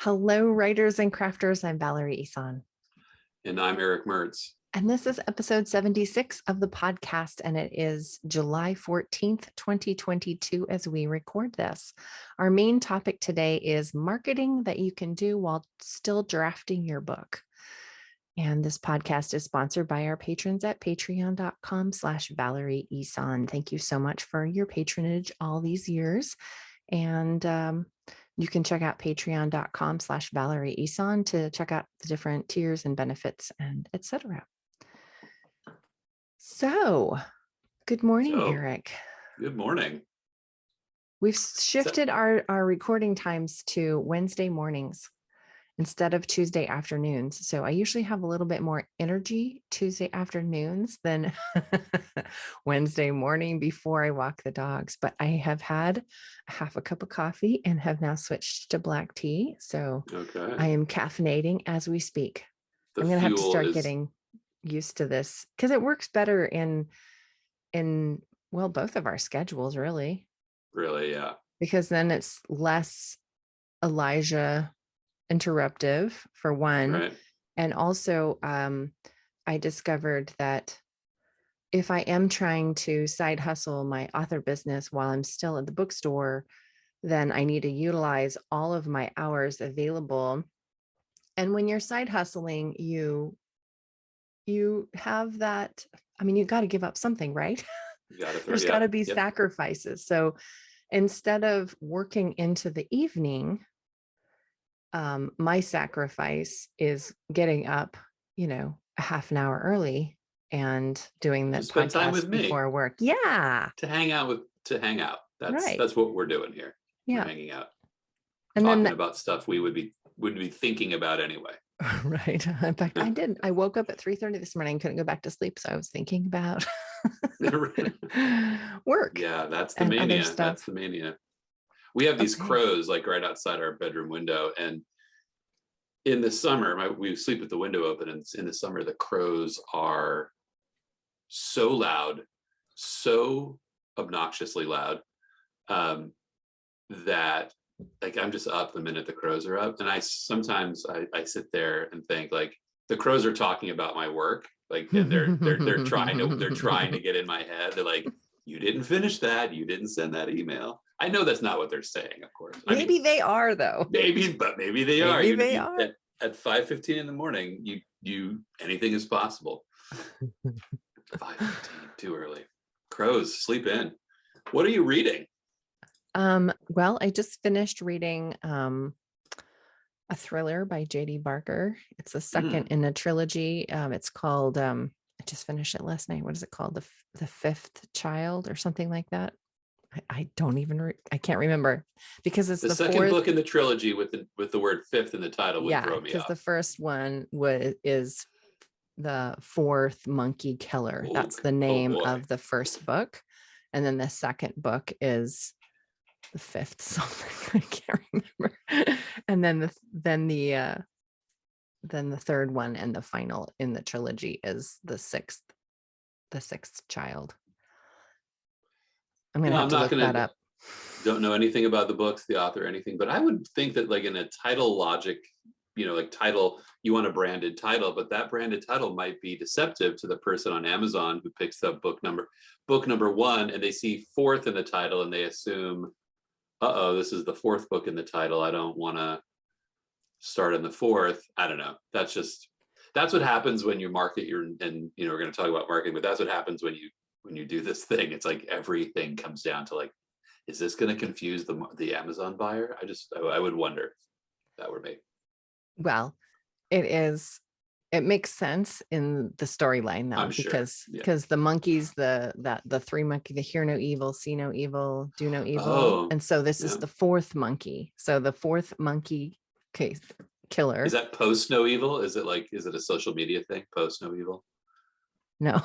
Hello, writers and crafters. I'm Valerie Ihsan. And I'm Erick Mertz. And this is episode 76 of the podcast, and it is July 14th, 2022, as we record this. Our main topic today is marketing that you can do while still drafting your book. And this podcast is sponsored by our patrons at patreon.com/Valerie Ihsan. Thank you so much for your patronage all these years. And you can check out patreon.com/Valerie Ihsan to check out the different tiers and benefits and etc. So, good morning, Eric. Good morning. We've shifted our recording times to Wednesday mornings instead of Tuesday afternoons. So I usually have a little bit more energy Tuesday afternoons than Wednesday morning before I walk the dogs. But I have had half a cup of coffee and have now switched to black tea. So I am caffeinating as we speak. I'm going to have to start getting used to this because it works better in both of our schedules, really. Really, yeah. Because then it's less Elijah interruptive for one. Right. And also I discovered that if I am trying to side hustle my author business while I'm still at the bookstore, then I need to utilize all of my hours available. And when you're side hustling, you have that, I mean, you got to give up something, right? There's got to be sacrifices. So instead of working into the evening, my sacrifice is getting up, a half an hour early and doing that spend time with me before work. Yeah. To hang out. That's what we're doing here. Yeah. We're hanging out. And talking about stuff we would be thinking about anyway. Right. In fact, I woke up at 3:30 this morning, couldn't go back to sleep. So I was thinking about work. Yeah, that's the mania. That's the mania. We have these crows like right outside our bedroom window. And in the summer, we sleep with the window open. And in the summer, the crows are so loud, so obnoxiously loud, that like I'm just up the minute the crows are up. And sometimes I sit there and think like the crows are talking about my work. Like, and they're trying to get in my head. They're like, you didn't finish that. You didn't send that email. I know that's not what they're saying, of course. Maybe they are though. Maybe they are. Maybe they are. At 5:15 in the morning, you anything is possible. 5:15, too early. Crows, sleep in. What are you reading? Well, I just finished reading a thriller by J.D. Barker. It's the second in a trilogy. It's called I just finished it last night. What is it called? The Fifth Child or something like that. I don't even I can't remember because it's the second book in the trilogy with the word fifth in the title would throw me off. Because the first one is the Fourth Monkey Killer. That's the name of the first book. And then the second book is the fifth something. I can't remember. And then the third one and the final in the trilogy is the sixth child. I'm gonna have to look that up. Don't know anything about the books, the author, anything, but I would think that like in a title logic, like title, you want a branded title, but that branded title might be deceptive to the person on Amazon who picks up book number one, and they see fourth in the title and they assume, this is the fourth book in the title. I don't want to start in the fourth. I don't know. That's what happens when you market we're going to talk about marketing, but that's what happens when you do this thing. It's like everything comes down to like, is this going to confuse the Amazon buyer? I would wonder if that were me. Well, it makes sense in the storyline though, because the monkeys, the three monkey, the hear no evil, see no evil, do no evil. And so this is the fourth monkey. So the fourth monkey killer. Is that post no evil? Is it a social media thing? Post no evil? No.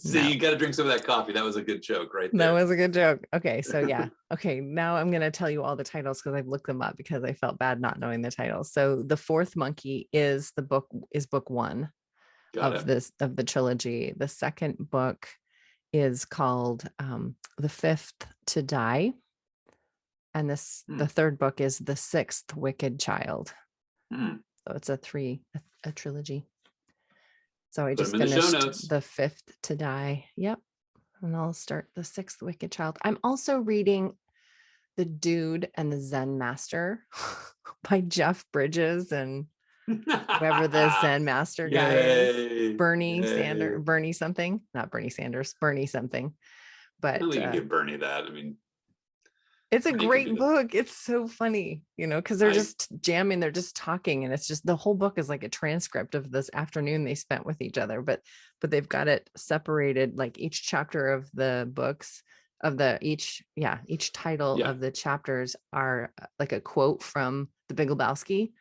You got to drink some of that coffee. That was a good joke right there. That was a good joke. Okay. So yeah. Okay. Now I'm going to tell you all the titles because I've looked them up because I felt bad not knowing the titles. So the Fourth Monkey is book one of the trilogy. The second book is called The Fifth to Die. And the third book is The Sixth Wicked Child. Hmm. So it's a trilogy. So I Put just them in the show finished notes. The Fifth to Die. Yep. And I'll start The Sixth Wicked Child. I'm also reading The Dude and the Zen Master by Jeff Bridges and whoever the Zen Master guy is. Yay. Bernie Yay. Sanders, Bernie something, not Bernie Sanders, Bernie something. But We can give Bernie that. I mean, it's a Bernie could be great book. It's so funny, because they're just jamming, they're just talking, and it's just the whole book is like a transcript of this afternoon they spent with each other. But they've got it separated, like each chapter of the books of each title of the chapters are like a quote from The Big Lebowski.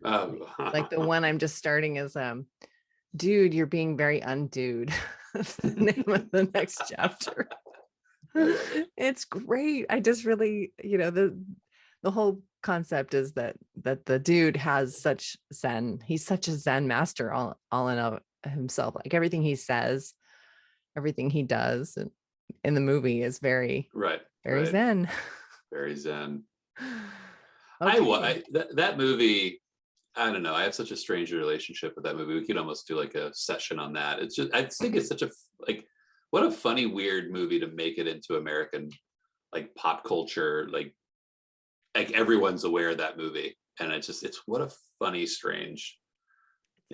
Like the one I'm just starting is dude, you're being very undude. That's the name of the next chapter. It's great. I just really, the whole concept is that the dude has such zen. He's such a zen master all in of himself. Like everything he says, everything he does in the movie is very zen. Very zen. Okay. That movie, I don't know. I have such a strange relationship with that movie. We could almost do like a session on that. It's just, I think it's such a what a funny, weird movie to make it into American like pop culture. Like everyone's aware of that movie, and it's what a funny, strange,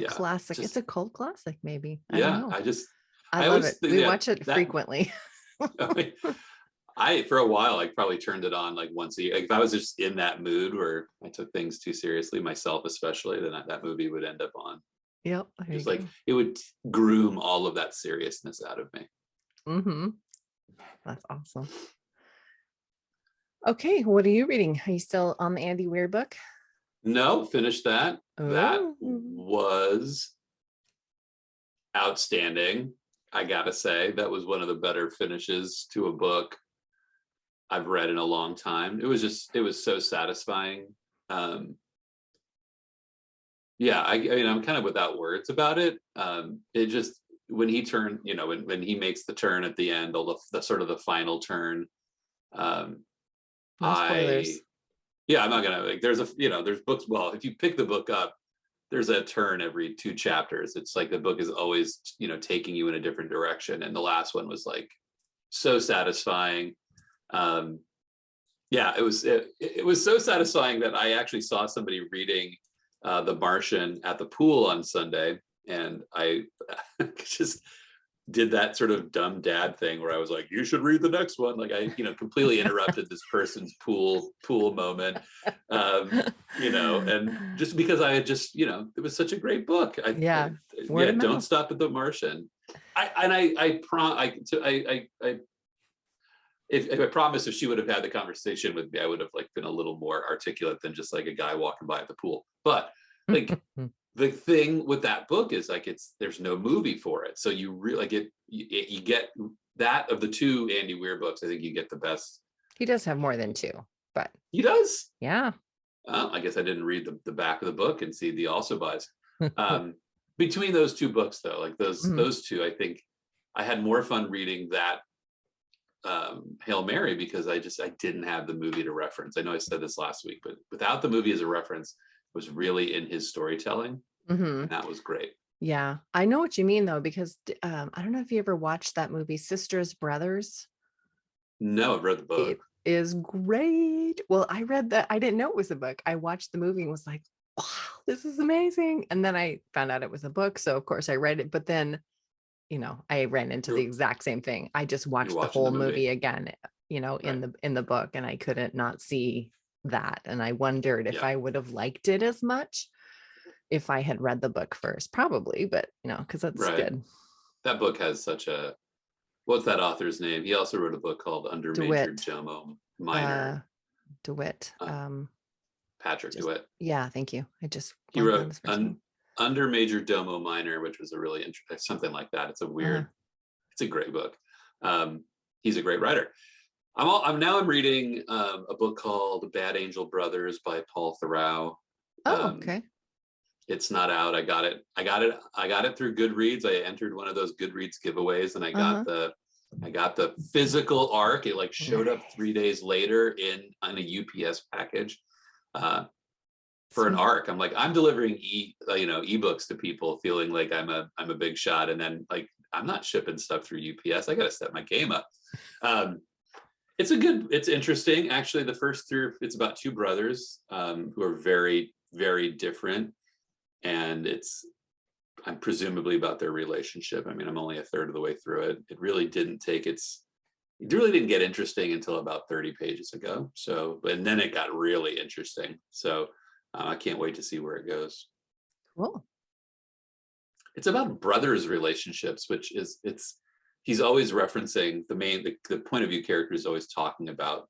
classic. It's a cult classic, maybe. I don't know. I love it. We watch it frequently. I for a while I probably turned it on like once a year. Like if I was just in that mood where I took things too seriously, myself especially, then that movie would end up on. Yep. Just like it would groom all of that seriousness out of me. Mm-hmm. That's awesome. Okay, what are you reading? Are you still on the Andy Weir book? No, finished that. Oh. That was outstanding. I gotta say, that was one of the better finishes to a book I've read in a long time. It was so satisfying. I mean, I'm kind of without words about it. It just, when he turned, when he makes the turn at the end, the sort of the final turn. No spoilers. I'm not gonna there's books. Well, if you pick the book up, there's a turn every 2 chapters. It's like the book is always, taking you in a different direction. And the last one was like so satisfying. It was so satisfying that I actually saw somebody reading The Martian at the pool on Sunday, and I just did that sort of dumb dad thing where I was like, you should read the next one. Like I, completely interrupted this person's pool moment, and just because I had just, it was such a great book. Don't stop at The Martian. If I promised if she would have had the conversation with me, I would have been a little more articulate than just like a guy walking by at the pool. But the thing with that book is there's no movie for it. So you really you get that of the 2 Andy Weir books. I think you get the best. He does have more than 2, but he does. Yeah. I guess I didn't read the back of the book and see the also buys. Between those 2 books though, like those 2, I think I had more fun reading that Hail Mary because I didn't have the movie to reference. I know I said this last week, but without the movie as a reference, was really in his storytelling. And that was great. Yeah, I know what you mean though, because I don't know if you ever watched that movie Sisters Brothers. No, I've read the book. It is great. Well, I read that. I didn't know it was a book. I watched the movie and was like, wow, this is amazing. And then I found out it was a book, so of course I read it, but then I ran into the exact same thing. I just watched the whole movie again, in the book, and I couldn't not see that. And I wondered if I would have liked it as much if I had read the book first, probably, but because that's good. That book has such a, what's that author's name? He also wrote a book called Under Major Domo Minor. DeWitt. Patrick DeWitt. Yeah, thank you. He wrote Under Major Domo Minor, which was a really interesting, something like that. It's a weird, it's a great book. He's a great writer. I'm reading a book called Bad Angel Brothers by Paul Theroux. Okay. It's not out. I got it through Goodreads. I entered one of those Goodreads giveaways, and I got I got the physical arc. It like showed up 3 days later on a UPS package for an Sweet. arc. I'm like, I'm delivering ebooks to people, feeling like I'm a big shot, and then like I'm not shipping stuff through UPS. I got to step my game up. It's interesting. Actually, the first three, it's about two brothers who are very, very different. And I'm presumably about their relationship. I mean, I'm only a third of the way through it. It really didn't get interesting until about 30 pages ago. So, and then it got really interesting. So I can't wait to see where it goes. Cool. It's about brothers' relationships, which is, he's always referencing the point of view character is always talking about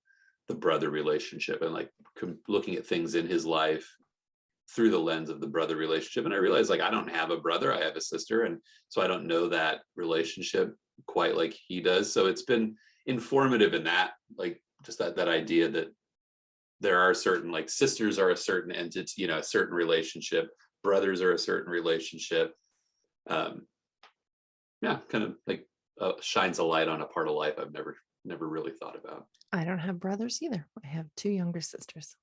the brother relationship and like looking at things in his life through the lens of the brother relationship. And I realized like I don't have a brother, I have a sister, and so I don't know that relationship quite like he does. So it's been informative in that, like just that idea that there are certain, like, sisters are a certain entity, a certain relationship, brothers are a certain relationship. Yeah, kind of like shines a light on a part of life I've never really thought about. I don't have brothers either. I have two younger sisters.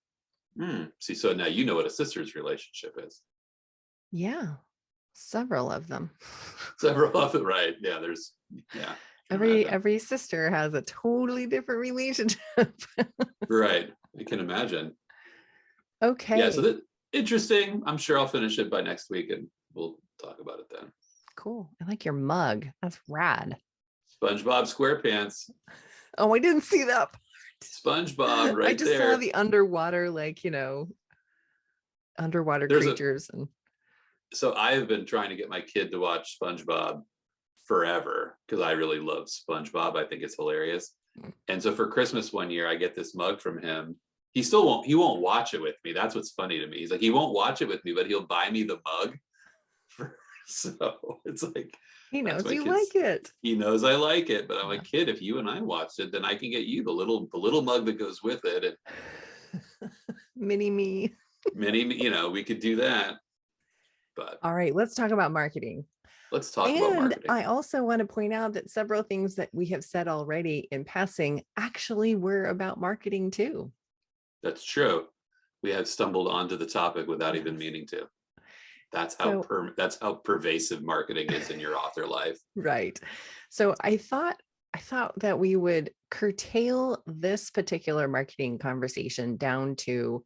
See, so now you know what a sister's relationship is. Yeah, several of them. Several of it, right? Yeah, Every sister has a totally different relationship. Right, I can imagine. Okay. Yeah, so that interesting. I'm sure I'll finish it by next week, and we'll talk about it then. Cool. I like your mug. That's rad. SpongeBob SquarePants. Oh, I didn't see that. SpongeBob right I just there. saw the underwater, underwater creatures. So I have been trying to get my kid to watch SpongeBob forever because I really love SpongeBob. I think it's hilarious. And so for Christmas one year, I get this mug from him. He won't watch it with me. That's what's funny to me. He's like, he won't watch it with me, but he'll buy me the mug. So it's like, he knows you like it. He knows I like it, but I'm like, kid, if you and I watched it, then I can get you the little mug that goes with it. And mini me. We could do that. But all right, let's talk about marketing. Let's talk about marketing. I also want to point out that several things that we have said already in passing actually were about marketing too. That's true. We have stumbled onto the topic without even meaning to. That's how pervasive marketing is in your author life. Right. So I thought that we would curtail this particular marketing conversation down to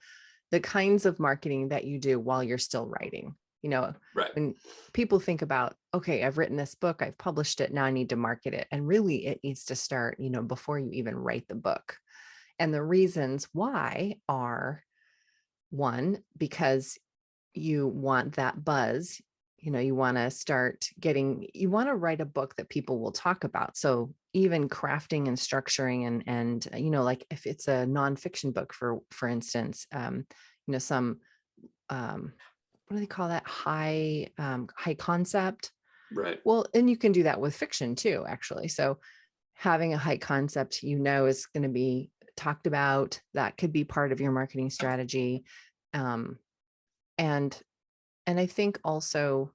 the kinds of marketing that you do while you're still writing. Right. When people think about, okay, I've written this book, I've published it, now I need to market it. And really it needs to start, before you even write the book. And the reasons why are, one, because you want that buzz, you want to write a book that people will talk about. So even crafting and structuring and like if it's a nonfiction book, for instance, some, what do they call that? High concept. Right. Well, and you can do that with fiction too, actually. So having a high concept, is going to be talked about, that could be part of your marketing strategy. And I think also,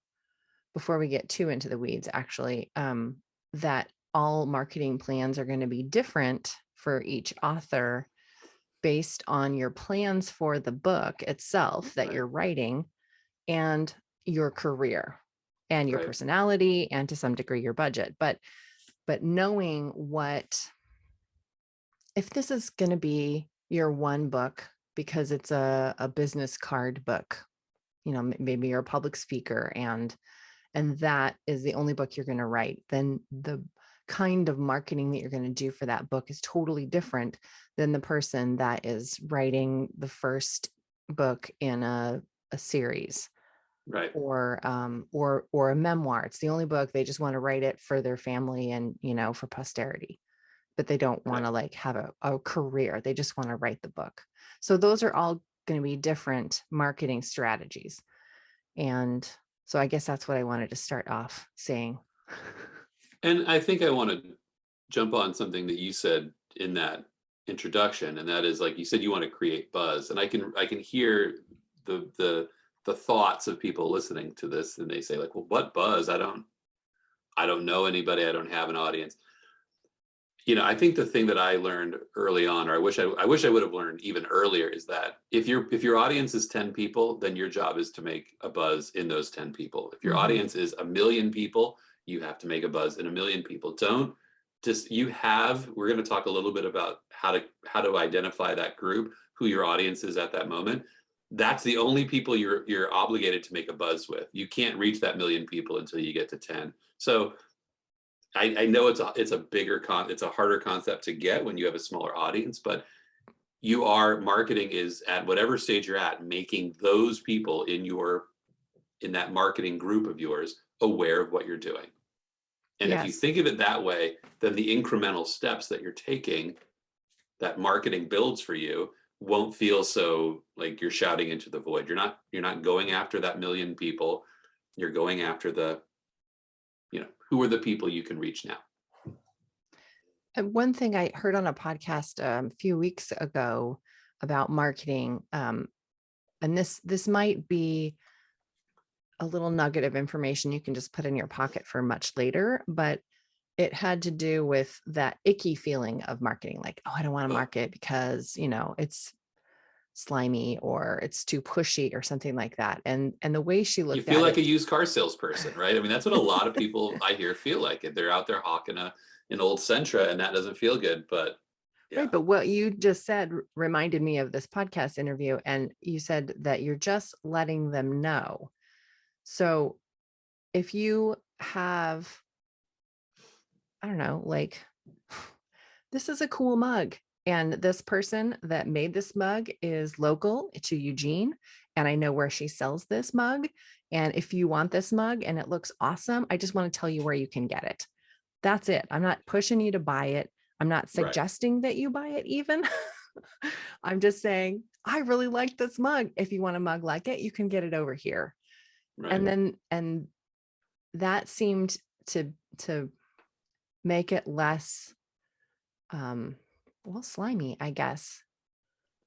before we get too into the weeds, actually, that all marketing plans are going to be different for each author based on your plans for the book itself that you're writing and your career and your personality and to some degree your budget. But knowing if this is going to be your one book because it's a business card book, maybe you're a public speaker and that is the only book you're going to write, then the kind of marketing that you're going to do for that book is totally different than the person that is writing the first book in a series. Right. Or a memoir. It's the only book, they just want to write it for their family and, for posterity, but they don't want to have a career. They just want to write the book. So those are all going to be different marketing strategies. And so I guess that's what I wanted to start off saying. And I think I want to jump on something that you said in that introduction. And that is, like you said, you want to create buzz. And I can hear the thoughts of people listening to this, and they say like, well, what buzz? I don't know anybody. I don't have an audience. I think the thing that I learned early on, or I wish I would have learned even earlier, is that if your audience is 10 people, then your job is to make a buzz in those 10 people. If your audience is 1 million people, you have to make a buzz in 1 million people. Don't just we're going to talk a little bit about how to identify that group, who your audience is at that moment. That's the only people you're obligated to make a buzz with. You can't reach that 1 million people until you get to 10. So I know it's a harder concept to get when you have a smaller audience, but marketing is at whatever stage you're at, making those people in that marketing group of yours aware of what you're doing. And if you Yes. think of it that way, then the incremental steps that you're taking, that marketing builds for you, won't feel so like you're shouting into the void. You're not going after that 1 million people. You're going after who are the people you can reach now. And one thing I heard on a podcast a few weeks ago about marketing, and this might be a little nugget of information you can just put in your pocket for much later, but it had to do with that icky feeling of marketing. Like, oh, I don't want to market because, it's slimy or it's too pushy or something like that. And the way she looked at it. You feel like a used car salesperson, right? I mean, that's what a lot of people I hear feel like. They're out there hawking an old Sentra, and that doesn't feel good, but yeah. Right. But what you just said reminded me of this podcast interview. And you said that you're just letting them know. So if you have, I don't know, like, this is a cool mug. And this person that made this mug is local to Eugene. And I know where she sells this mug. And if you want this mug and it looks awesome, I just want to tell you where you can get it. That's it. I'm not pushing you to buy it. I'm not suggesting that you buy it even. I'm just saying, I really like this mug. If you want a mug like it, you can get it over here. Right. And that seemed to make it less slimy, I guess.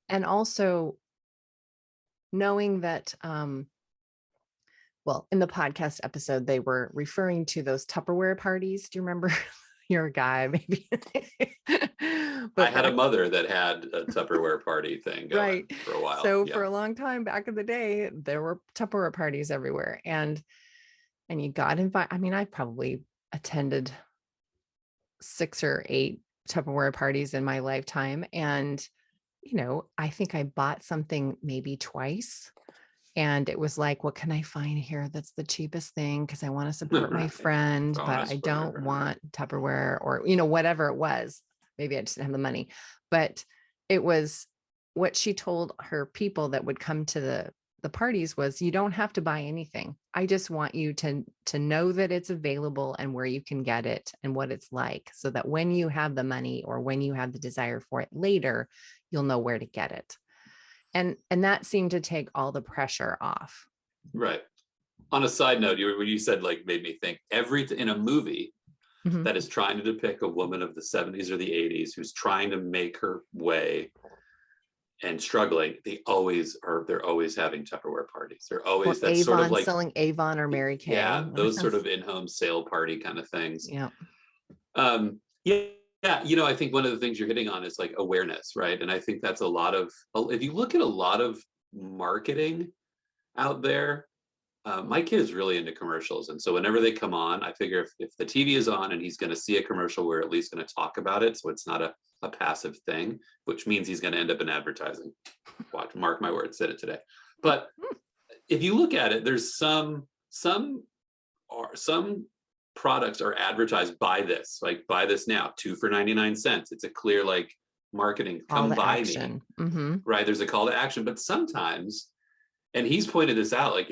And also knowing that in the podcast episode, they were referring to those Tupperware parties. Do you remember? You're a guy, maybe. But I had a mother that had a Tupperware party thing going for a while. So for a long time back in the day, there were Tupperware parties everywhere. And you got invited. I mean, I probably attended 6 or 8 Tupperware parties in my lifetime. And, I think I bought something maybe twice. And it was like, what can I find here that's the cheapest thing? Because I want to support my friend, but I don't want Tupperware or, whatever it was. Maybe I just didn't have the money. But it was what she told her people that would come to the parties was, you don't have to buy anything. I just want you to know that it's available and where you can get it and what it's like, so that when you have the money or when you have the desire for it later, you'll know where to get it. And that seemed to take all the pressure off. Right. On a side note, when you said, like, made me think, in a movie that is trying to depict a woman of the 70s or the 80s who's trying to make her way and struggling, they're always having Tupperware parties. They're always Avon, sort of like selling Avon or Mary Kay. Yeah, those sort of in-home sale party kind of things. Yeah. Yeah, I think one of the things you're hitting on is like awareness, right? And I think that's if you look at a lot of marketing out there, my kid is really into commercials. And so whenever they come on, I figure if the TV is on and he's going to see a commercial, we're at least going to talk about it. So it's not a passive thing, which means he's going to end up in advertising. Watch, mark my words, said it today. But if you look at it, there's some products are advertised, buy this now, 2 for 99 cents. It's a clear like marketing, come buy me. Right, there's a call to action. But sometimes, and he's pointed this out, like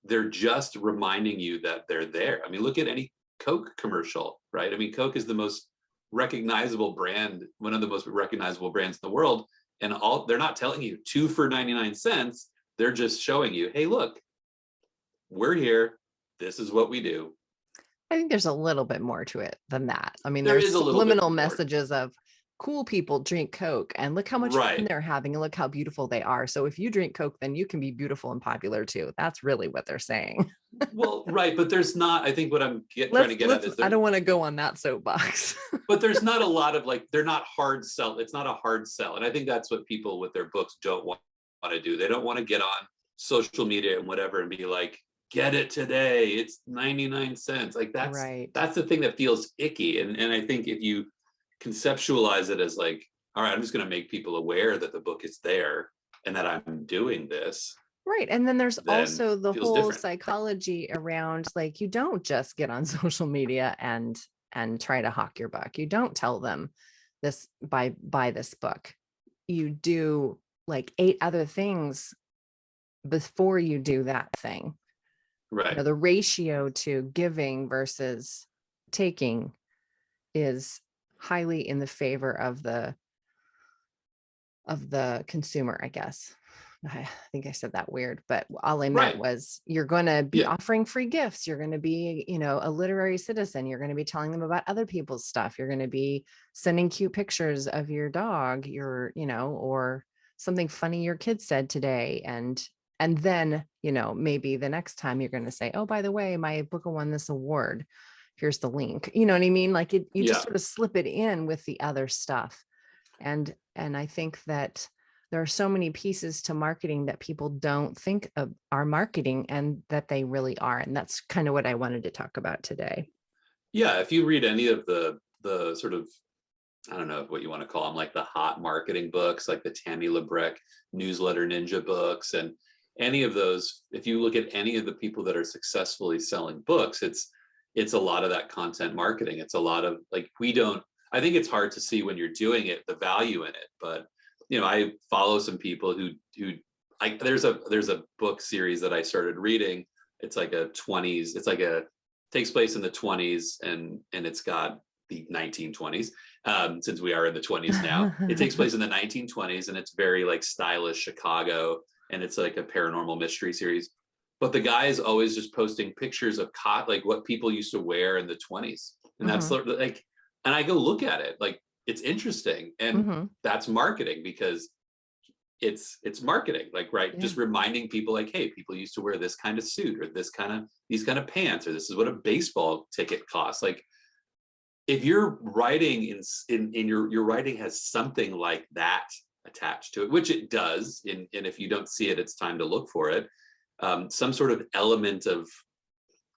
they're just reminding you that they're there. I mean, look at any Coke commercial, right? I mean, Coke is the most recognizable brand, one of the most recognizable brands in the world, and they're not telling you 2 for 99 cents. They're just showing you, hey, look, we're here, this is what we do. I think there's a little bit more to it than that. I mean, There there's is a little subliminal bit more messages of cool people drink Coke and look how much fun Right. they're having and look how beautiful they are. So if you drink Coke, then you can be beautiful and popular too. That's really what they're saying. Well, right, but there's not. I think what I'm trying to get at Let's, is I there, don't want to go on that soapbox. but there's not a lot of like, they're not hard sell. It's not a hard sell, and I think that's what people with their books don't want to do. They don't want to get on social media and whatever and be like, get it today. It's 99 cents. Like Right. that's the thing that feels icky. And I think if you conceptualize it as like, all right, I'm just going to make people aware that the book is there and that I'm doing this, Right. And then there's then also the feels whole different. psychology around like you don't just get on social media and try to hawk your book. You don't tell them this buy this book. You do like 8 other things before you do that thing. You know, Right. the ratio to giving versus taking is highly in the favor of the consumer, I guess. I think I said that weird, but all I meant Right. was you're going to be Yeah. offering free gifts. You're going to be, you know, a literary citizen. You're going to be telling them about other people's stuff. You're going to be sending cute pictures of your dog, you know, or something funny your kid said today. And then, you know, maybe the next time you're going to say, oh, by the way, my book won this award. Here's the link. You know what I mean? Like you just Yeah. sort of slip it in with the other stuff. And I think that there are so many pieces to marketing that people don't think of are marketing and that they really are. And that's kind of what I wanted to talk about today. Yeah. If you read any of the sort of, I don't know what you want to call them, like the hot marketing books, like the Tammy Labrecque newsletter ninja books, and any of those, if you look at any of the people that are successfully selling books, it's a lot of that content marketing. It's a lot of like, I think it's hard to see when you're doing it, the value in it. But, you know, I follow some people who there's a book series that I started reading. It's like a 20s, takes place in the 20s, and it's got the 1920s, since we are in the 20s now. It takes place in the 1920s, and it's very like stylish Chicago, and it's like a paranormal mystery series. But the guy is always just posting pictures of like what people used to wear in the 20s, and that's Hmm. sort of like, and I go look at it, like it's interesting, and Hmm. that's marketing because it's marketing, like, right, Yeah. just reminding people like, hey, people used to wear this kind of suit or these kind of pants, or this is what a baseball ticket costs. Like if you're writing in your writing has something like that attached to it, which it does, and if you don't see it, it's time to look for it. Some sort of element of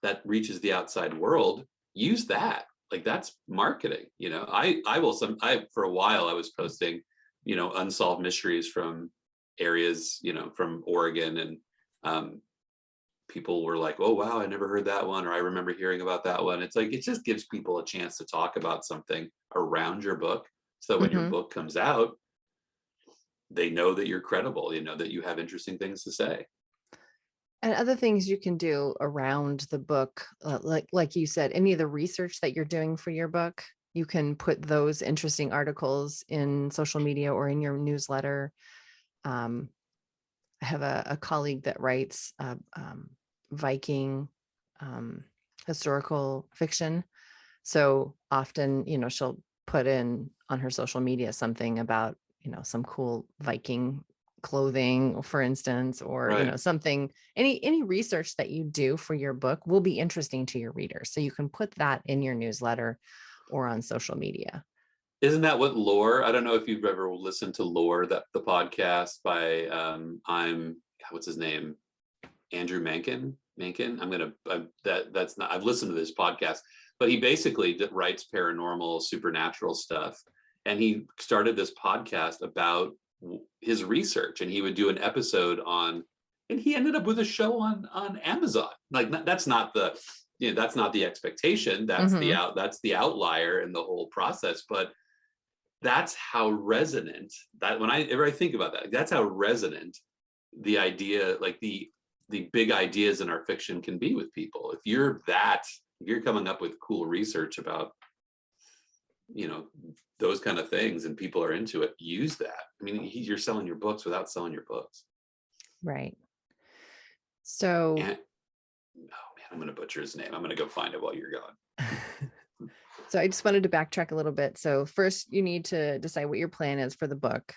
that reaches the outside world, use that. Like that's marketing. You know, I for a while I was posting, you know, unsolved mysteries from areas, you know, from Oregon, and um, people were like, oh wow, I never heard that one, or I remember hearing about that one. It's like it just gives people a chance to talk about something around your book, so that when your Hmm. book comes out, they know that you're credible, you know, that you have interesting things to say. And other things you can do around the book, like you said, any of the research that you're doing for your book, you can put those interesting articles in social media or in your newsletter. Um, I have a colleague that writes Viking um, historical fiction. So often, you know, she'll put in on her social media something about, you know, some cool Viking clothing, for instance, or, you know, Right. something, any research that you do for your book will be interesting to your readers. So you can put that in your newsletter or on social media. Isn't that what Lore? I don't know if you've ever listened to Lore, that the podcast by what's his name? Andrew Mencken. Mencken. That's not. I've listened to this podcast, but he basically writes paranormal, supernatural stuff, and he started this podcast about his research, and he would do an episode on, and he ended up with a show on Amazon. Like that's not the, you know, that's not the expectation. Hmm. That's the outlier in the whole process, but that's how resonant that whenever I think about that, that's how resonant the idea, like the big ideas in our fiction can be with people. If you're coming up with cool research about, you know, those kind of things and people are into it, use that. I mean, you're selling your books without selling your books. Right. So And oh man, I'm going to butcher his name. I'm going to go find it while you're going. So I just wanted to backtrack a little bit. So first you need to decide what your plan is for the book,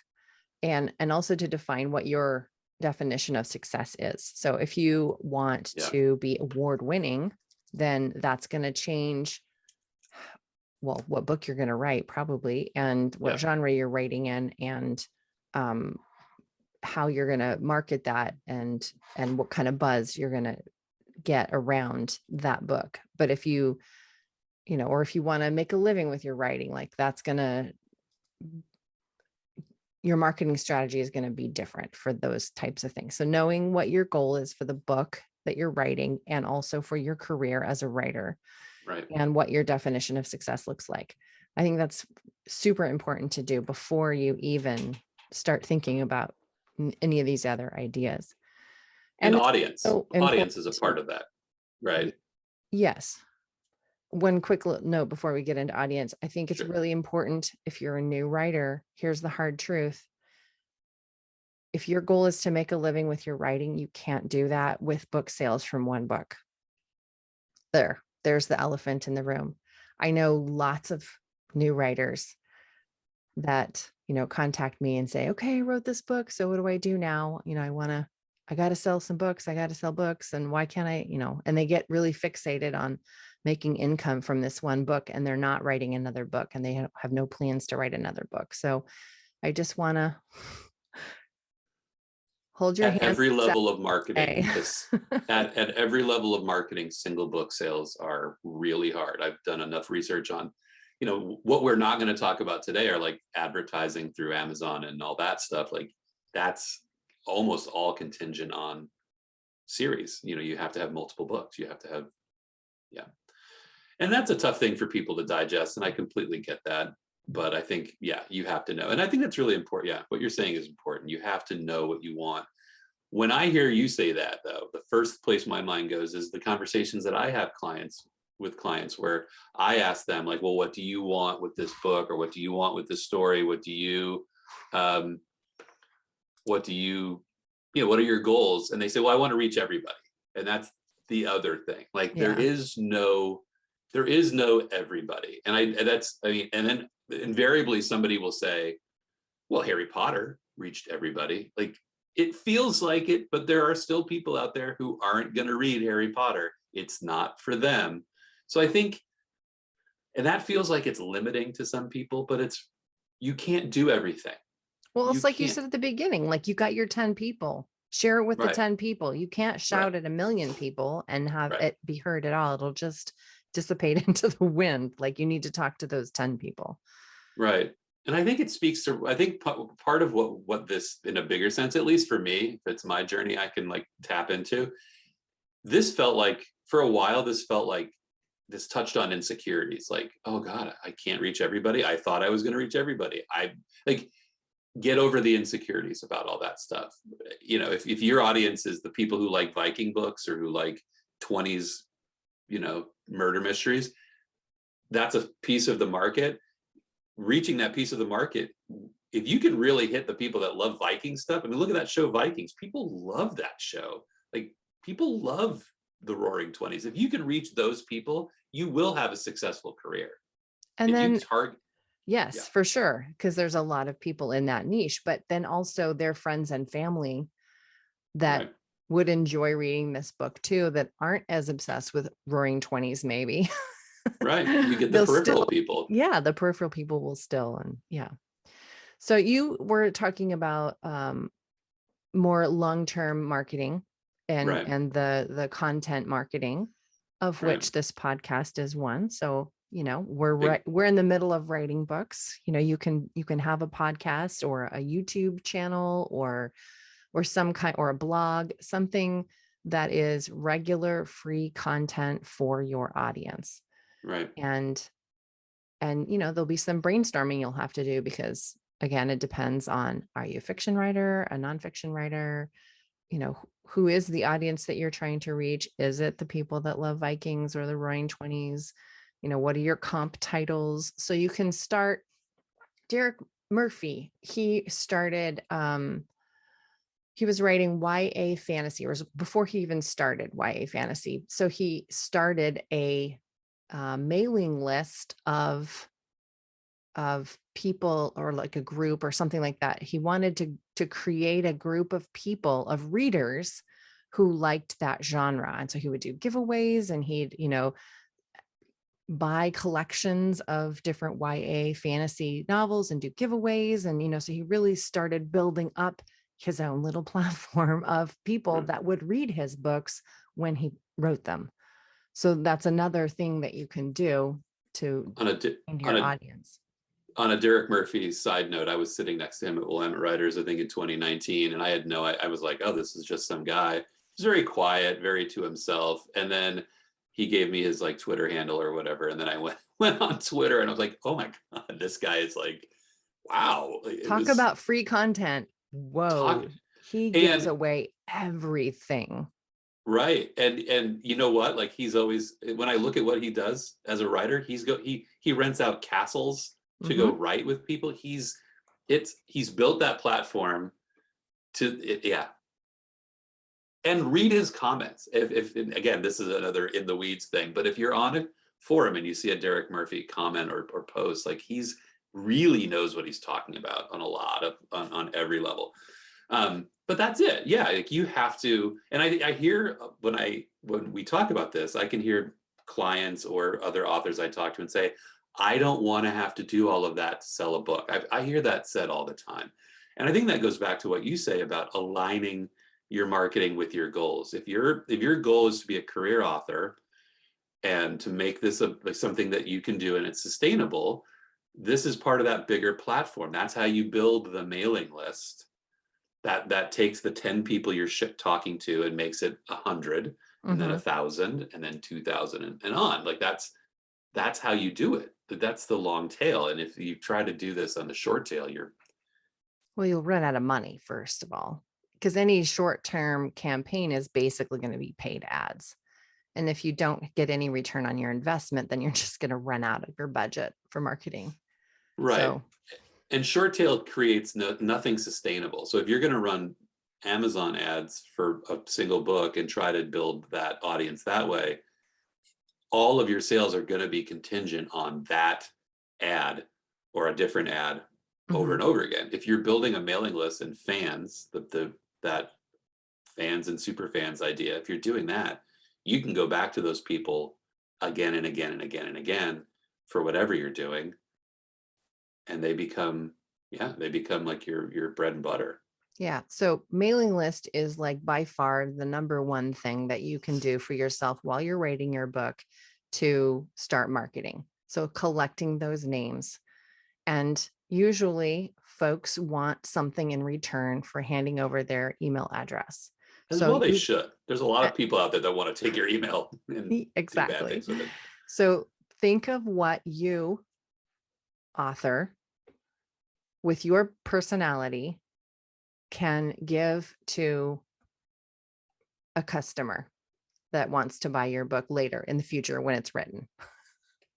and also to define what your definition of success is. So if you want Yeah. to be award winning, then that's going to change, well, what book you're going to write probably, and what Yeah. genre you're writing in, and um, how you're going to market that, and what kind of buzz you're going to get around that book. But if you or if you want to make a living with your writing, like that's going to, your marketing strategy is going to be different for those types of things. So knowing what your goal is for the book that you're writing, and also for your career as a writer, Right. and what your definition of success looks like. I think that's super important to do before you even start thinking about any of these other ideas. And And audience. so Audience is a important part of that. Right. yes. One quick note before we get into audience. I think it's Sure. really important, if you're a new writer, here's the hard truth. If your goal is to make a living with your writing, you can't do that with book sales from one book. There's the elephant in the room. I know lots of new writers that, contact me and say, okay, I wrote this book. So what do I do now? I got to sell some books. I got to sell books. And why can't I, and they get really fixated on making income from this one book, and they're not writing another book, and they have no plans to write another book. So I just want to hold your At hand. every level of marketing, Okay. at every level of marketing, single book sales are really hard. I've done enough research on, what we're not going to talk about today are like advertising through Amazon and all that stuff. Like that's almost all contingent on series. You have to have multiple books. You have to have, yeah. And that's a tough thing for people to digest. And I completely get that. But I think, yeah, you have to know. And I think that's really important. Yeah, what you're saying is important. You have to know what you want. When I hear you say that, though, the first place my mind goes is the conversations that I have with clients where I ask them, like, well, what do you want with this book? Or what do you want with this story? What do you, what are your goals? And they say, well, I want to reach everybody. And that's the other thing. Like Yeah. there is no everybody. And then invariably somebody will say, well, Harry Potter reached everybody. Like it feels like it, but there are still people out there who aren't going to read Harry Potter. It's not for them. So I think, and that feels like it's limiting to some people, but you can't do everything. Well, it's You like you can't. said at the beginning, like you got your 10 people, share it with the Right. 10 people. You can't shout at a million people and have Right. it be heard at all. It'll just dissipate into the wind. Like you need to talk to those 10 people. Right. And I think it speaks to, I think part of what this, in a bigger sense, at least for me, if it's my journey, I can like tap into. This felt like, for a while, this touched on insecurities. Like, oh God, I can't reach everybody. I thought I was going to reach everybody. I like, get over the insecurities about all that stuff. If your audience is the people who like Viking books or who like 20s, murder mysteries, that's a piece of the market. Reaching that piece of the market, if you can really hit the people that love Viking stuff, I mean, look at that show Vikings. People love that show. Like people love the Roaring 20s. If you can reach those people, you will have a successful career. And then, yeah. yes, for sure, because there's a lot of people in that niche, but then also their friends and family that would enjoy reading this book too, that aren't as obsessed with Roaring 20s, maybe. Right. You get the peripheral people. Yeah, the peripheral people will still, and yeah. So you were talking about more long-term marketing and the content marketing, of which this podcast is one. So, we're in the middle of writing books. You can have a podcast or a YouTube channel or some kind, or a blog, something that is regular free content for your audience. Right. And there'll be some brainstorming you'll have to do, because again, it depends on, are you a fiction writer, a nonfiction writer? Who is the audience that you're trying to reach? Is it the people that love Vikings or the Roaring 20s? What are your comp titles? So you can start. Derek Murphy, he started, he was writing YA fantasy, or before he even started YA fantasy. So he started a mailing list of people, or like a group or something like that. He wanted to create a group of people, of readers who liked that genre. And so he would do giveaways, and he'd, buy collections of different YA fantasy novels and do giveaways. And, so he really started building up his own little platform of people that would read his books when he wrote them. So that's another thing that you can do to On a find on your a audience. on a Derek Murphy side note, I was sitting next to him at Willamette Writers, I think in 2019, and I was like, oh, this is just some guy. He's very quiet, very to himself. And then he gave me his like Twitter handle or whatever. And then I went on Twitter and I was like, oh my God, this guy is like, wow. It Talk was about free content. talk Whoa. He gives and away everything. right. And you know what? Like he's always, when I look at what he does as a writer, he rents out castles to go Mhm. write with people. He's built that platform yeah. And read his comments. If again, this is another in the weeds thing, but if you're on a forum and you see a Derek Murphy comment or post, like he's really knows what he's talking about on a lot of on every level. But that's it. Yeah, like you have to. And I hear when we talk about this, I can hear clients or other authors I talk to and say, I don't want to have to do all of that to sell a book. I hear that said all the time. And I think that goes back to what you say about aligning your marketing with your goals. If your goal is to be a career author and to make this like something that you can do and it's sustainable, this is part of that bigger platform. That's how you build the mailing list. That takes the 10 people you're talking to and makes it 100, and then Mhm. 1,000, and then 2,000, and on. Like that's how you do it. That's the long tail. And if you try to do this on the short tail, you're Well, you'll run out of money, first of all, because any short-term campaign is basically going to be paid ads. And if you don't get any return on your investment, then you're just going to run out of your budget for marketing. right. So, And short tail creates nothing sustainable. So if you're going to run Amazon ads for a single book and try to build that audience that way, all of your sales are going to be contingent on that ad or a different ad over mhm. and over again. If you're building a mailing list and fans, that fans and super fans idea, if you're doing that, you can go back to those people again and again and again and again for whatever you're doing, and they become like your bread and butter. Yeah. So mailing list is like by far the number one thing that you can do for yourself while you're writing your book to start marketing. So collecting those names. And usually folks want something in return for handing over their email address. As So well they you should. There's a lot of people out there that want to take your email and do bad exactly. things with it. So think of what you, author, with your personality, can give to a customer that wants to buy your book later in the future when it's written.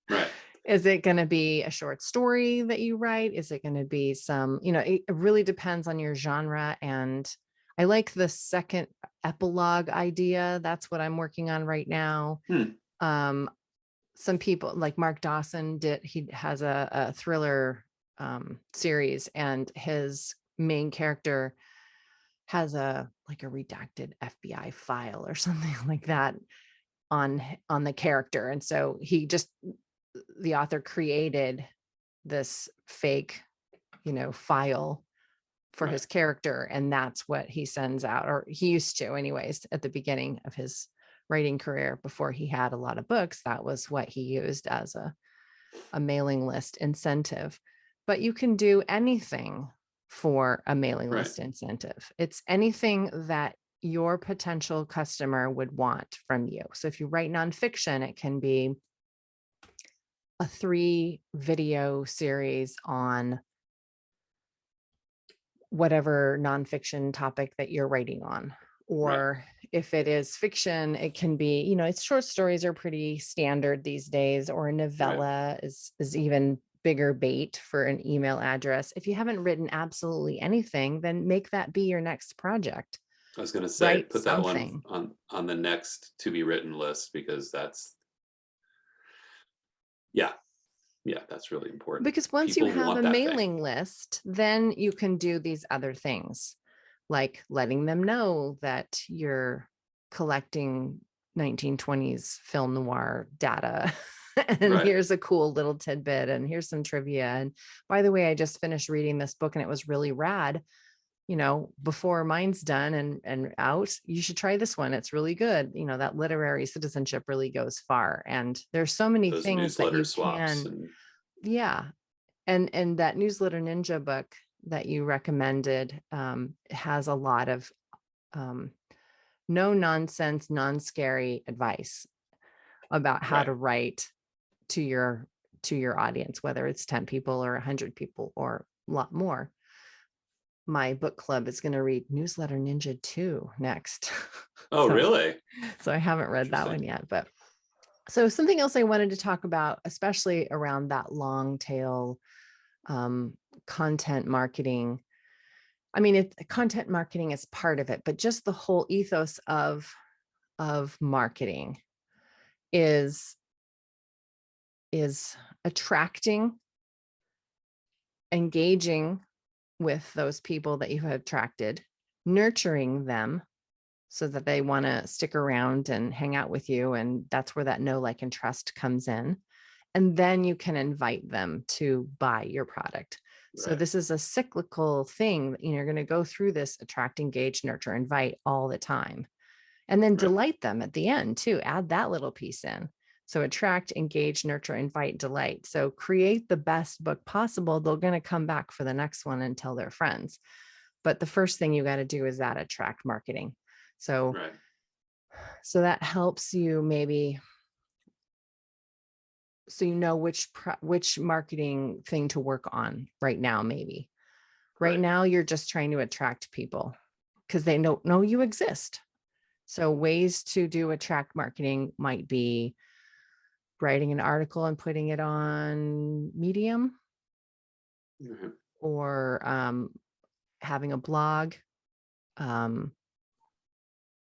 Right. Is it going to be a short story that you write? Is it going to be some, it really depends on your genre. And I like the second epilogue idea. That's what I'm working on right now. Hmm. Some people like Mark Dawson he has a thriller series, and his main character has a redacted FBI file or something like that on the character. And so the author created this fake, file for Right. his character. And that's what he sends out, or he used to anyways, at the beginning of his writing career before he had a lot of books. That was what he used as a mailing list incentive. But you can do anything for a mailing Right. list incentive. It's anything that your potential customer would want from you. So if you write nonfiction, it can be a 3-video series on whatever nonfiction topic that you're writing on. Right. Or if it is fiction, it can be, it's short stories are pretty standard these days, or a Right. novella is even bigger bait for an email address. If you haven't written absolutely anything, then make that be your next project. I was going to say, Write put that one something. on the next to be written list, because Yeah. Yeah. That's really important. Because once you People have want a that thing. mailing list, then you can do these other things, like letting them know that you're collecting 1920s film noir data. And Right. here's a cool little tidbit, and here's some trivia. And by the way, I just finished reading this book and it was really rad. Before mine's done and out, you should try this one. It's really good. That literary citizenship really goes far. And there's so many Those things that newsletter you swaps can, and yeah. And that newsletter ninja book that you recommended has a lot of um, no nonsense, non-scary advice about how right. to write to your audience, whether it's 10 people or 100 people or a lot more. My book club is going to read Newsletter Ninja 2 next. Oh, so, really? so I haven't read that one Interesting. yet, but so something else I wanted to talk about, especially around that long tail content marketing. I mean, content marketing is part of it, but just the whole ethos of marketing is attracting, engaging with those people that you have attracted, nurturing them so that they want to stick around and hang out with you. And that's where that know, like, and trust comes in. And then you can invite them to buy your product. So Right. this is a cyclical thing. You're going to go through this attract, engage, nurture, invite all the time. And then Right. delight them at the end too. Add that little piece in. So attract, engage, nurture, invite, delight. So create the best book possible. They're going to come back for the next one and tell their friends. But the first thing you got to do is that attract marketing. So, Right. so that helps you maybe, so you know which marketing thing to work on right now. Maybe right Right. now you're just trying to attract people because they don't know you exist. So ways to do attract marketing might be writing an article and putting it on Medium, Mhm. or having a blog.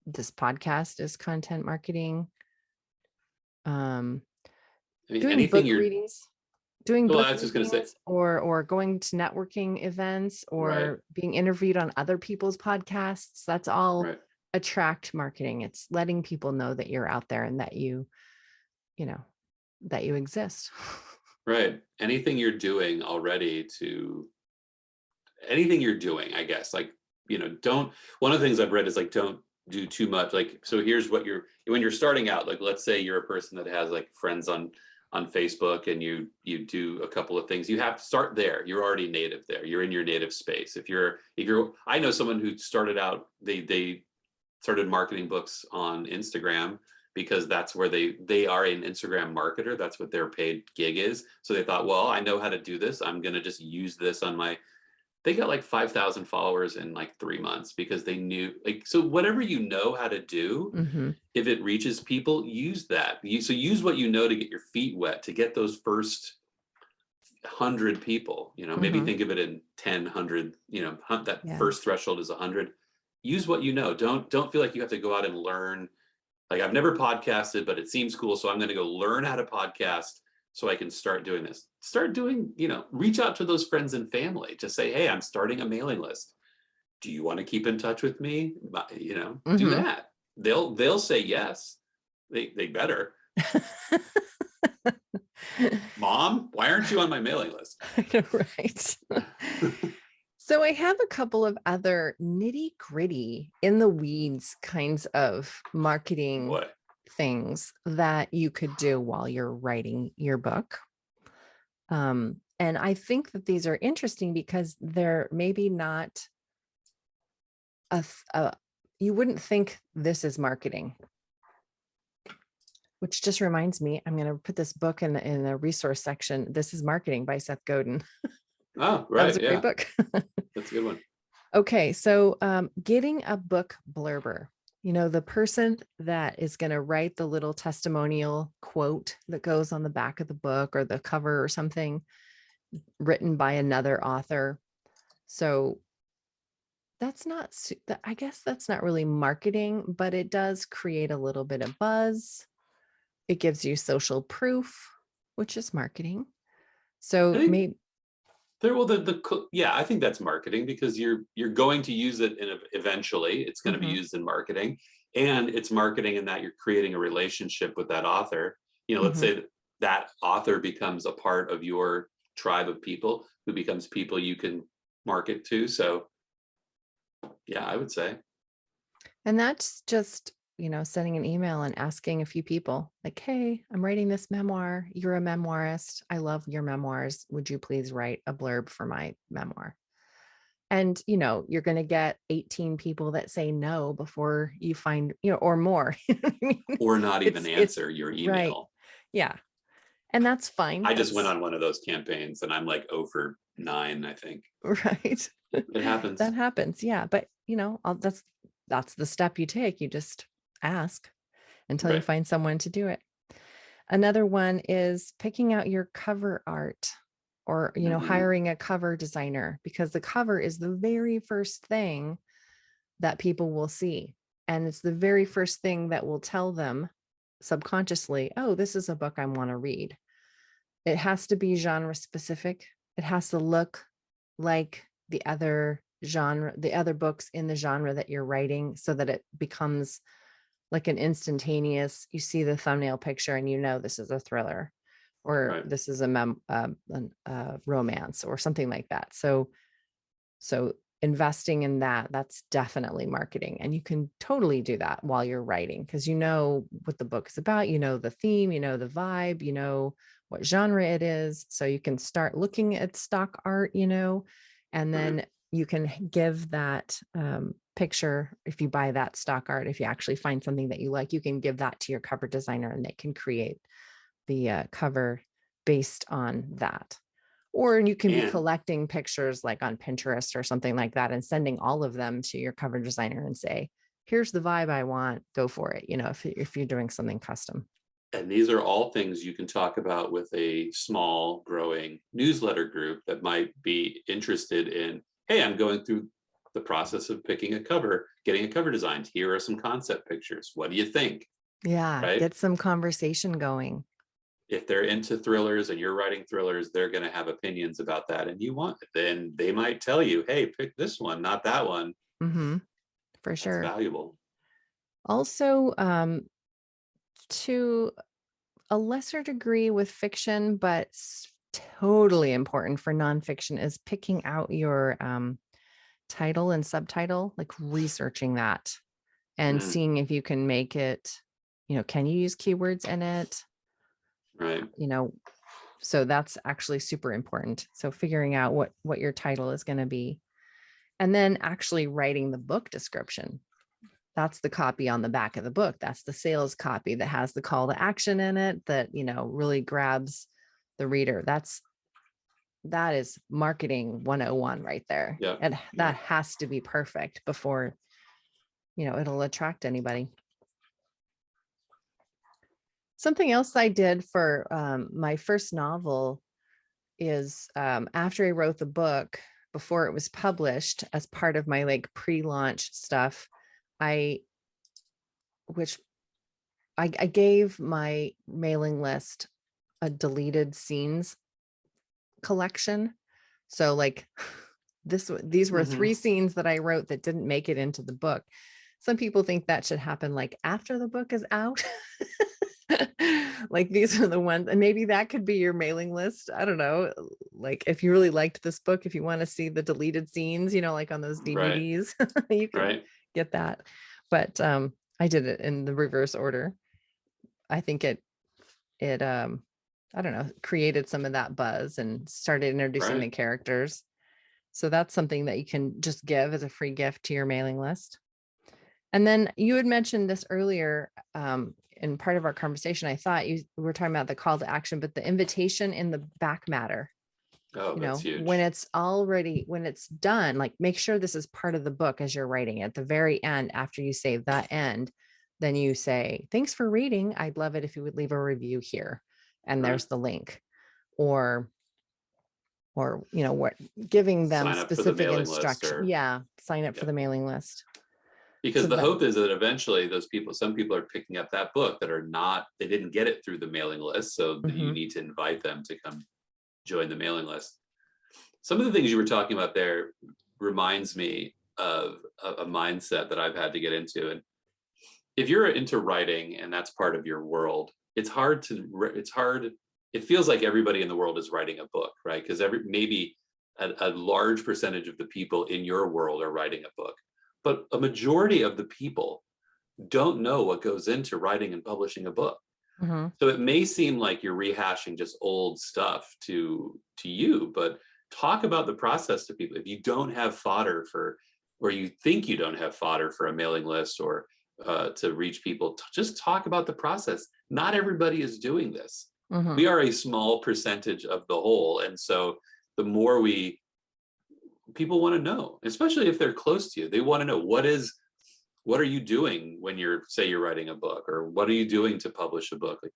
This podcast is content marketing. Um, I mean, doing anything book you're, readings, doing well, book I was just going to say, readings, or going to networking events, right. or being interviewed on other people's podcasts. That's all Right. attract marketing. It's letting people know that you're out there and that that you exist. Right. Anything you're doing already to anything you're doing, I guess, like, don't, one of the things I've read is like, don't do too much. Like, so here's what when you're starting out, like, let's say you're a person that has like friends on Facebook and you do a couple of things, you have to start there. You're already native there. You're in your native space. If you're, I know someone who started out, they started marketing books on Instagram because that's where they are an Instagram marketer. That's what their paid gig is. So they thought, well, I know how to do this. I'm going to just use this on my, they got like 5,000 followers in like 3 months because they knew, like, so whatever you know how to do, Mm-hmm. if it reaches people, use that. So use what you know to get your feet wet, to get those first 100 people, maybe Mm-hmm. think of it in 10, that Yeah. first threshold is 100. Use what you know. Don't feel like you have to go out and learn. Like, I've never podcasted, but it seems cool, so I'm going to go learn how to podcast so I can start doing this. Start doing, reach out to those friends and family to say, hey, I'm starting a mailing list. Do you want to keep in touch with me? Do Mm-hmm. that. They'll say yes. They better. Mom, why aren't you on my mailing list? Right. So I have a couple of other nitty gritty in the weeds kinds of marketing Boy. things that you could do while you're writing your book. And I think that these are interesting because they're maybe not you wouldn't think this is marketing, which just reminds me, I'm going to put this book in the resource section. This is Marketing by Seth Godin. Oh, That was right. a great Yeah. book. That's a good one. Okay, so getting a book blurber, the person that is going to write the little testimonial quote that goes on the back of the book or the cover or something, written by another author. So I guess that's not really marketing, but it does create a little bit of buzz. It gives you social proof. which is marketing. I So think maybe, there, well, yeah, I think that's marketing because you're going to use it eventually. It's going to be mhm, used in marketing, and it's marketing in that you're creating a relationship with that author. Let's mhm. say that author becomes a part of your tribe of people who becomes people you can market to. So yeah, I would say. And that's just, sending an email and asking a few people like, hey, I'm writing this memoir. You're a memoirist. I love your memoirs. Would you please write a blurb for my memoir? And, you're going to get 18 people that say no before you find, or more. You know what I mean? Or not even It's answer your right. email. Yeah. And that's fine. I just went That's on one of those campaigns and I'm like 0 for 9, I think. right. It That happens. happens. Yeah. But, that's the step you take. You just ask until you Right. find someone to do it. Another one is picking out your cover art or, Hmm. hiring a cover designer, because the cover is the very first thing that people will see. And it's the very first thing that will tell them subconsciously, oh, this is a book I want to read. It has to be genre specific. It has to look like the other books in the genre that you're writing, so that it becomes like an instantaneous, you see the thumbnail picture and this is a thriller, or Right. this is a romance or something like that. So investing in that's definitely marketing. And you can totally do that while you're writing, because you know what the book is about, the theme, the vibe, what genre it is. So you can start looking at stock art, and Right. then you can give that picture. If you buy that stock art, if you actually find something that you like, you can give that to your cover designer and they can create the cover based on that. Or you can be And collecting pictures like on Pinterest or something like that and sending all of them to your cover designer and say, here's the vibe I want, go for it, if you're doing something custom. and these are all things you can talk about with a small growing newsletter group that might be interested in, hey, I'm going through the process of picking a cover, getting a cover designed. Here are some concept pictures. What do you think? Yeah, Right? get some conversation going. If they're into thrillers and you're writing thrillers, they're going to have opinions about that. And you want it. Then they might tell you, hey, pick this one, not that one. Hmm. For That's sure. valuable. Also, to a lesser degree with fiction, but totally important for nonfiction, is picking out your title and subtitle, like researching that and Mm, seeing if you can make it, can you use keywords in it? right. You know, so that's actually super important. So figuring out what your title is going to be, and then actually writing the book description. That's the copy on the back of the book. That's the sales copy that has the call to action in it that, really grabs the reader. That is marketing 101 right there. Yeah. And Yeah. that has to be perfect before, it'll attract anybody. Something else I did for my first novel is, after I wrote the book, before it was published, as part of my like pre-launch stuff, I which I gave my mailing list a deleted scenes collection. So like these were Hmm. 3 scenes that I wrote that didn't make it into the book. Some people think that should happen like after the book is out. Like these are the ones, and maybe that could be your mailing list. I don't know. Like if you really liked this book, if you want to see the deleted scenes, like on those Right. DVDs, you could Right. get that. But I did it in the reverse order. I think it I don't know, created some of that buzz and started introducing the Right. characters. So that's something that you can just give as a free gift to your mailing list. And then you had mentioned this earlier, in part of our conversation. I thought you were talking about the call to action, but the invitation in the back matter, Oh, that's when huge. it's done, like make sure this is part of the book as you're writing it. At the very end, after you say the end, then you say, thanks for reading. I'd love it if you would leave a review here. And Right. there's the link. Or what, giving them Sign up for the specific mailing list instruction. or, Yeah. Sign up for yeah. the mailing list. Because So the that, hope is that eventually some people are picking up that book that are not, they didn't get it through the mailing list. So you mhm. need to invite them to come join the mailing list. Some of the things you were talking about there reminds me of a mindset that I've had to get into. And if you're into writing and that's part of your world, it's hard. It feels like everybody in the world is writing a book, right? Because maybe a large percentage of the people in your world are writing a book, but a majority of the people don't know what goes into writing and publishing a book. Mhm. So it may seem like you're rehashing just old stuff to you, but talk about the process to people. If you don't have fodder for, or you think you don't have fodder for a mailing list or to reach people, just talk about the process. Not everybody is doing this. Mhm. We are a small percentage of the whole, and so the more people want to know, especially if they're close to you, they want to know what are you doing when you're writing a book, or what are you doing to publish a book? Like,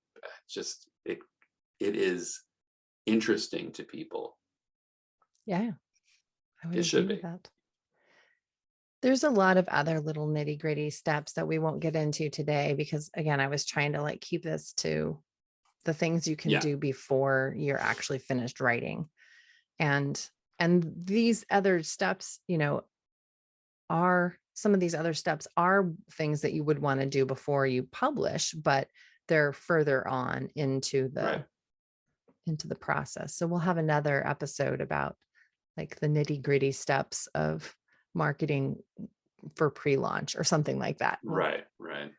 just it is interesting to people. Yeah, I would It agree should with be. that. There's a lot of other little nitty-gritty steps that we won't get into today because again, I was trying to like keep this to the things you can Yeah, do before you're actually finished writing. And and these other steps, are some of these other steps are things that you would want to do before you publish, but they're further on right. into the process. So we'll have another episode about like the nitty-gritty steps of marketing for pre-launch or something like that. Well, Right, right.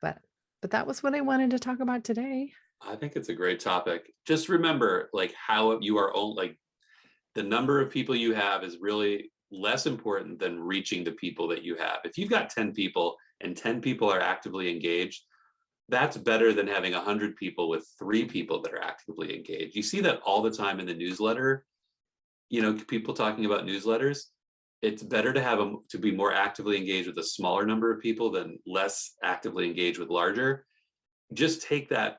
but that was what I wanted to talk about today. I think it's a great topic. Just remember, like, how you are own, like, the number of people you have is really less important than reaching the people that you have. If you've got 10 people and 10 people are actively engaged, that's better than having 100 people with 3 people that are actively engaged. You see that all the time in the newsletter, people talking about newsletters. It's better to have them to be more actively engaged with a smaller number of people than less actively engaged with larger. Just take that,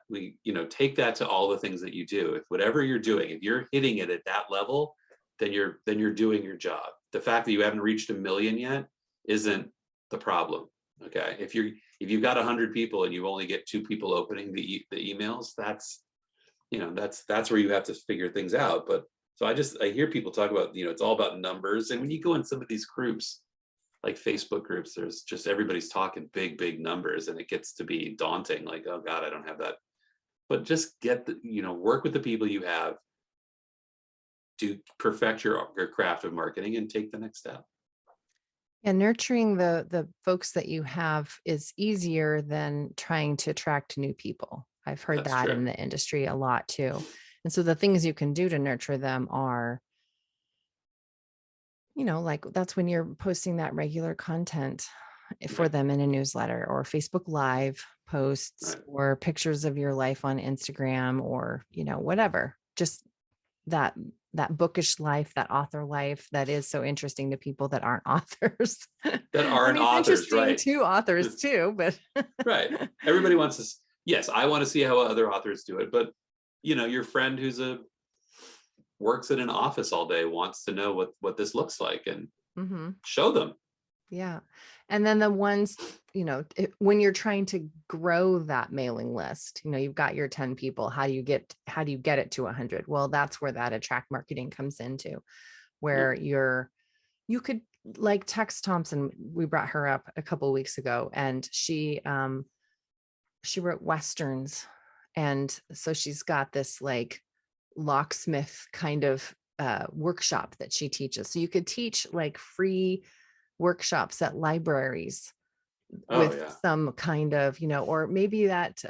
take that to all the things that you do. If whatever you're doing, if you're hitting it at that level, then you're doing your job. The fact that you haven't reached 1 million yet isn't the problem. Okay, if you've got 100 people and you only get 2 people opening the emails, that's where you have to figure things out. But so I hear people talk about, it's all about numbers, and when you go in some of these groups, like Facebook groups, there's just everybody's talking big numbers, and it gets to be daunting. Like, oh God, I don't have that. But just work with the people you have to perfect your craft of marketing and take the next step. And nurturing the folks that you have is easier than trying to attract new people. I've heard That's that true. in the industry a lot too. And so the things you can do to nurture them are, like that's when you're posting that regular content for Right. them in a newsletter or Facebook Live posts Right. or pictures of your life on Instagram or, whatever. Just that bookish life, that author life that is so interesting to people that aren't authors. That I aren't mean, it's authors, interesting right? to authors too, but Right. Everybody wants to. Yes, I want to see how other authors do it, but your friend works in an office all day wants to know what this looks like, and Mhm. show them. Yeah. And then the ones, when you're trying to grow that mailing list, you've got your 10 people, how do you get it to 100? Well, that's where that attract marketing comes into, Yep. where you could like Tex Thompson, we brought her up a couple of weeks ago, and she wrote Westerns. And so she's got this like locksmith kind of workshop that she teaches. So you could teach like free workshops at libraries Oh with yeah. some kind of, or maybe that,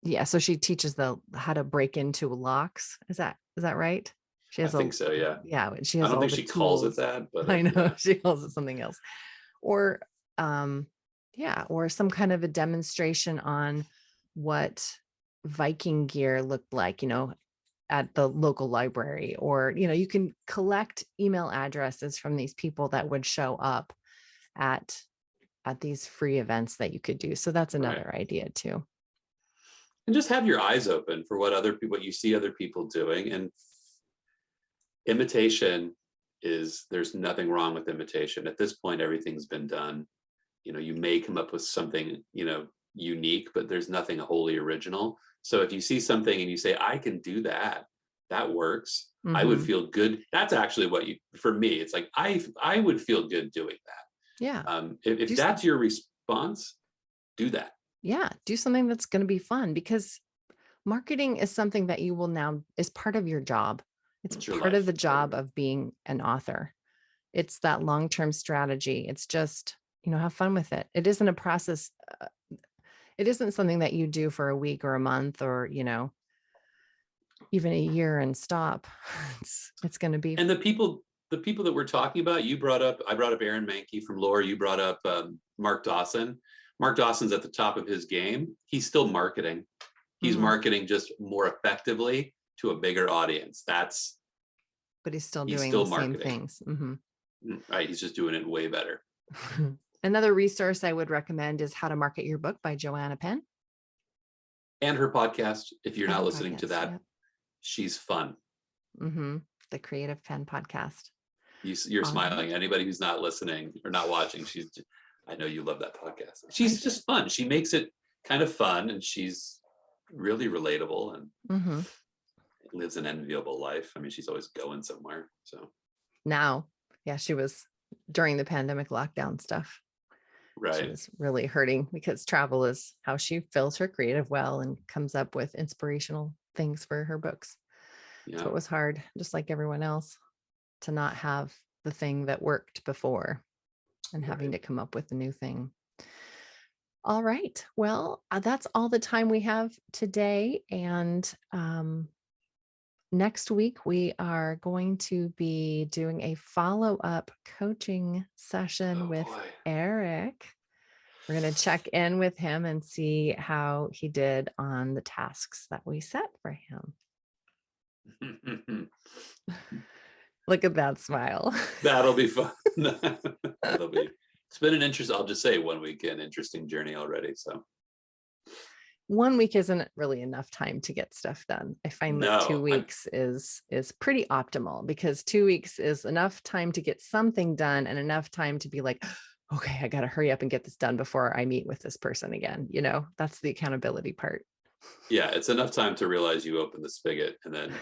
yeah. So she teaches how to break into locks. Is that right? She I has think so. Yeah. yeah, she I has don't all think the she calls it tools. that, but I know yeah. she calls it something else. Or, yeah, or some kind of a demonstration on what Viking gear looked like, at the local library, or, you can collect email addresses from these people that would show up at these free events that you could do. So that's Right. another idea too. And just have your eyes open for what you see other people doing, and imitation is there's nothing wrong with imitation. At this point, everything's been done. You may come up with something, unique, but there's nothing wholly original. So if you see something and you say, I can do that, that works. I would feel good. That's actually for me, it's like, I would feel good doing that. Yeah. If that's your response, do that. Yeah. Do something that's going to be fun, because marketing is something that you will now is part of your job. It's your part life. of the job of being an author. It's that long-term strategy. It's just, have fun with it. It isn't a process. It isn't something that you do for a week or a month or, even a year and stop. It's going to be. And the people that we're talking about, I brought up Aaron Mahnke from Lore. You brought up Mark Dawson. Mark Dawson's at the top of his game. He's still marketing. He's marketing just more effectively to a bigger audience. But he's still doing the same things. Right. He's just doing it way better. Another resource I would recommend is How to Market Your Book by Joanna Penn. And her podcast, if you're not listening to that, she's fun. The Creative Penn podcast. You're smiling. Anybody who's not listening or not watching, I know you love that podcast. She's just fun. She makes it kind of fun, and she's really relatable and lives an enviable life. I mean, she's always going somewhere. So now, she was during the pandemic lockdown stuff. Right. She was really hurting because travel is how she fills her creative well and comes up with inspirational things for her books. Yeah. So it was hard, just like everyone else, to not have the thing that worked before and having to come up with a new thing. All right. Well, that's all the time we have today. And next week, we are going to be doing a follow-up coaching session with Eric. We're going to check in with him and see how he did on the tasks that we set for him. Look at that smile. That'll be fun. It's been an interesting, I'll just say 1 week, an interesting journey already. So 1 week isn't really enough time to get stuff done. I find that 2 weeks is pretty optimal, because 2 weeks is enough time to get something done and enough time to be like, okay, I got to hurry up and get this done before I meet with this person again. That's the accountability part. Yeah. It's enough time to realize you open the spigot and then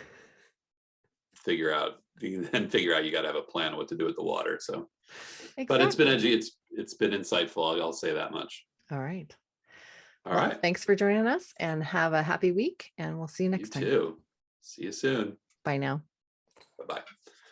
figure out you got to have a plan what to do with the water. So, exactly. But it's been insightful. I'll say that much. All right. All right. Thanks for joining us, and have a happy week, and we'll see you next time. You too. See you soon. Bye now. Bye-bye.